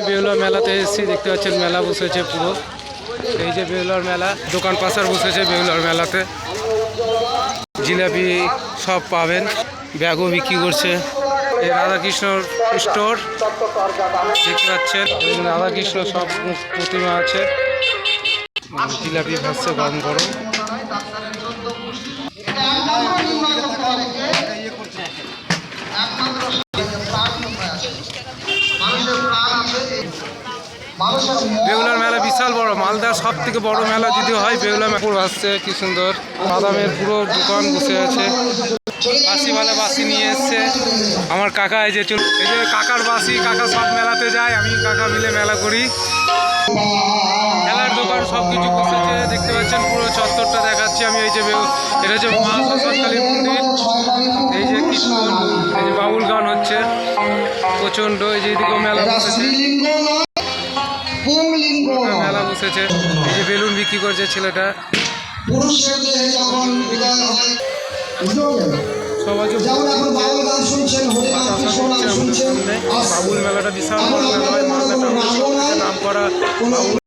বেহুলা মেলাতে এসেছি, দেখতে পাচ্ছেন মেলা বসেছে পুরো। এই যে বেহুলার মেলা, দোকান পাশার বসেছে বেহুলার মেলাতে। জিলাপি সব পাবেন, ব্যাগও বিক্রি করছে। এই রাধাকৃষ্ণ স্টোর দেখতে পাচ্ছেন, রাধাকৃষ্ণ সব প্রতিমা আছে। জিলাপি ভাসছে গরম গরম। বেহুলার মেলা বিশাল বড়, মালদার সব থেকে বড় মেলা যদি হয় বেহুলা মেলা আসছে। কি সুন্দর বাদামের পুরো দোকান বসে আছে। বাসিওয়ালা বাসি নিয়ে এসছে আমার কাকা। এই যে কাকার বাসি, কাকা সব মেলাতে যায়, আমি কাকা মিলে মেলা করি। খেলার দোকান সব কিছু বসেছে, দেখতে পাচ্ছেন পুরো চত্বরটা দেখাচ্ছি আমি। এই যে এটা হচ্ছে মা শ্মশানকালী মন্দির। এই যে কীর্তন, এই যে বাউল গান হচ্ছে প্রচণ্ড। এই যে এদিকেও মেলা বসেছে, মেলা বসেছে। এই যে বেলুন বিক্রি করছে ছেলেটা। সবাইকে বাবুল মেলাটা বিশাল বড় মেলা হয়, মালদা টাউনের নাম করা বাবুল।